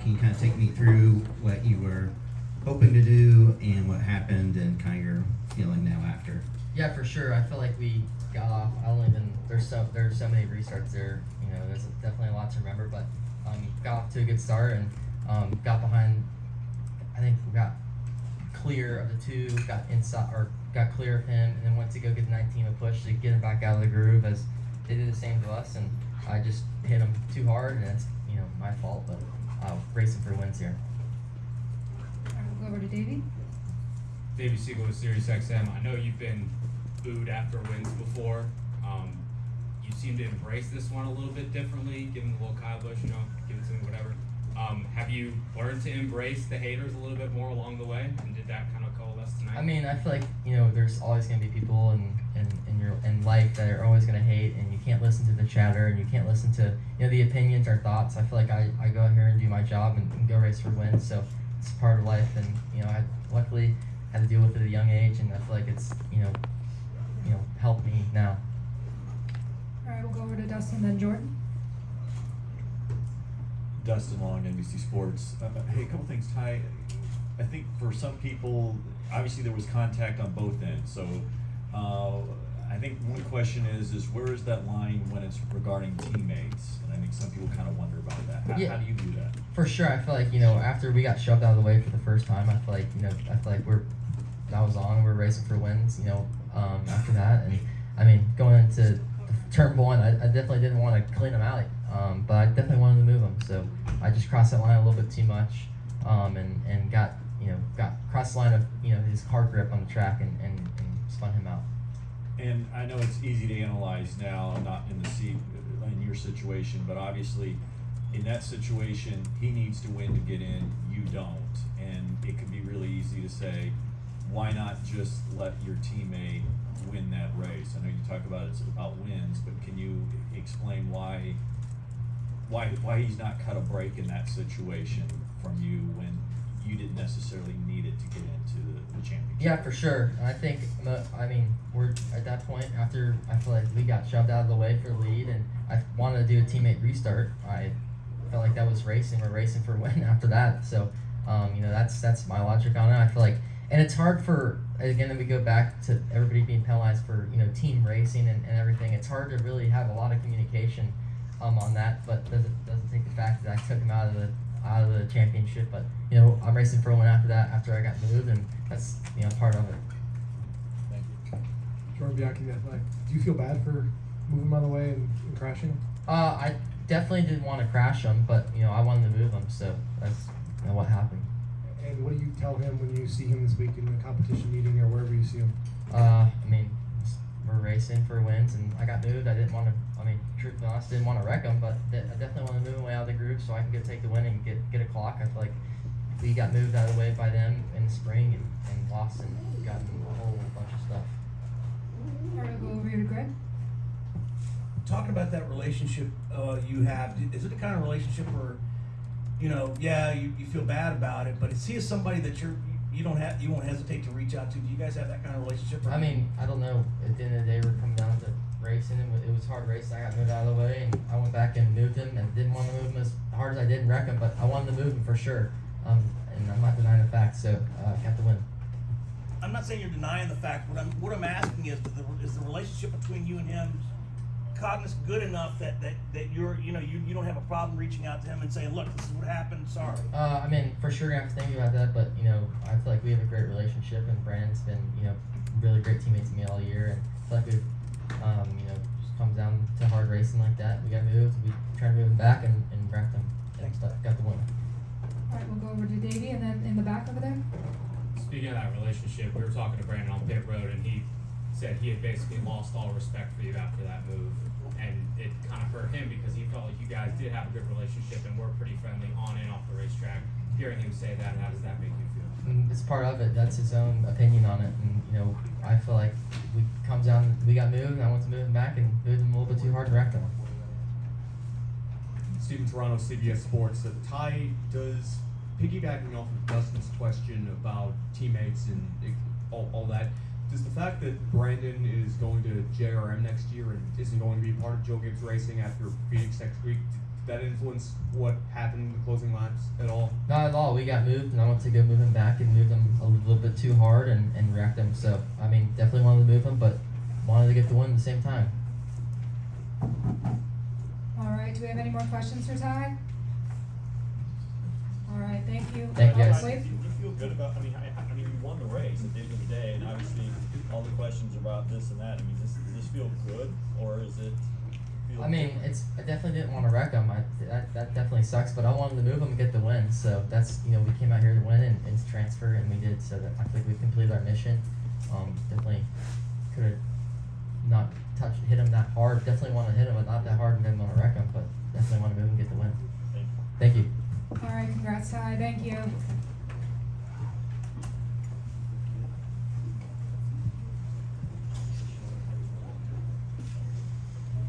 Can you kind of take me through what you were hoping to do and what happened and kind of your feeling now after? Yeah, for sure. I feel like we got off. I don't even. There's so many restarts there. There's definitely a lot to remember, but got off to a good start and got behind. I think we got clear of the two, got inside or got clear of him, and then went to go give the 19 a push to get him back out of the groove as they did the same to us, and I just hit him too hard, and it's my fault, but racing for wins here. All right, we'll go over to Davey. Davey Siegel with Sirius XM. I know you've been booed after wins before. You seem to embrace this one a little bit differently, giving the little Kyle Busch, give it to me, whatever. Have you learned to embrace the haters a little bit more along the way, and did that kind of coalesce tonight? I mean, I feel like there's always gonna be people in life that are always gonna hate, and you can't listen to the chatter, and you can't listen to the opinions or thoughts. I feel like I go out here and do my job and go race for wins, so it's part of life, and I luckily had to deal with it at a young age, and I feel like it's helped me now. All right, we'll go over to Dustin, then Jordan. Dustin Long, NBC Sports. Hey, a couple things, Ty. I think for some people, obviously there was contact on both ends. So I think one question is where is that line when it's regarding teammates? And I think some people kind of wonder about that. How do you do that? For sure, I feel like after we got shoved out of the way for the first time, I feel like that was on. We're racing for wins. After that, and I mean going into turn one, I definitely didn't want to clean them out, but I definitely wanted to move them. So I just crossed that line a little bit too much, and got crossed the line of his hard grip on the track and spun him out. And I know it's easy to analyze now, not in the seat in your situation, but obviously in that situation, he needs to win to get in, you don't. And it could be really easy to say, why not just let your teammate win that race? I know you talk about it's about wins, but can you explain why he's not cut a break in that situation from you when you didn't necessarily need it to get into the championship? Yeah, for sure. And I think, we're at that point after I feel like we got shoved out of the way for the lead, and I wanted to do a teammate restart. I felt like that was racing. We're racing for a win after that. So, that's my logic on it. I feel like, and it's hard for, again, then we go back to everybody being penalized for, team racing and everything. It's hard to really have a lot of communication on that, but doesn't take the fact that I took him out of the championship. But I'm racing for one after that, after I got moved, and that's part of it. Thank you. Jordan Bianchi, Athletic. Do you feel bad for moving him out of the way and crashing? I definitely didn't want to crash him, but I wanted to move him, so that's what happened. And what do you tell him when you see him this week in the competition meeting or wherever you see him? We're racing for wins, and I got moved. I didn't want to. Truthfully honest, didn't want to wreck him, but I definitely want to move him way out of the groove so I can take the win and get a clock. I feel like we got moved out of the way by them in the spring and lost and gotten a whole bunch of stuff. All right, we'll go over here to Greg. Talking about that relationship you have, is it the kind of relationship where, you feel bad about it, but is he somebody that you won't hesitate to reach out to? Do you guys have that kind of relationship? I don't know. At the end of the day, we're coming down to racing, and it was hard racing. I got moved out of the way, and I went back and moved him, and didn't want to move him as hard as I did and wreck him, but I wanted to move him for sure. And I'm not denying the fact, so I got the win. I'm not saying you're denying the fact. What I'm asking is the relationship between you and him cognizant good enough that you're you don't have a problem reaching out to him and saying, look, this is what happened, sorry. For sure I have to think about that, but I feel like we have a great relationship, and Brandon's been really great teammates to me all year, and I feel like we've just comes down to hard racing like that. We got moved, we tried to move him back and wrecked him, and got the win. All right, we'll go over to Davey, and then in the back over there. Speaking of that relationship, we were talking to Brandon on pit road, and he said he had basically lost all respect for you after that move, and it kind of hurt him because he felt like you guys did have a good relationship and were pretty friendly on and off the racetrack. Hearing him say that, how does that make you feel? It's part of it. That's his own opinion on it, and I feel like we got moved, and I went to move him back and moved him a little bit too hard and wrecked him. Stephen Toronto, CBS Sports. Ty, does piggybacking off of Dustin's question about teammates and all that, does the fact that Brandon is going to JRM next year and isn't going to be part of Joe Gibbs Racing after Phoenix next week, that influence what happened in the closing laps at all? Not at all. We got moved, and I went to go move him back and moved him a little bit too hard and wrecked him. So, I mean, definitely wanted to move him, but wanted to get the win at the same time. All right, do we have any more questions for Ty? All right, thank you. Thank you, guys. Wait. You feel good about, I mean, you won the race at the end of the day, and obviously all the questions about this and that, I mean, does this feel good, or is it feel? I mean, I definitely didn't want to wreck him. That definitely sucks, but I wanted to move him and get the win. So that's, we came out here to win and transfer, and we did. So that I think we completed our mission. Definitely could have not hit him that hard. Definitely want to hit him, but not that hard, and didn't want to wreck him. But definitely want to move and get the win. Thank you. Thank you. All right, congrats, Ty. Thank you.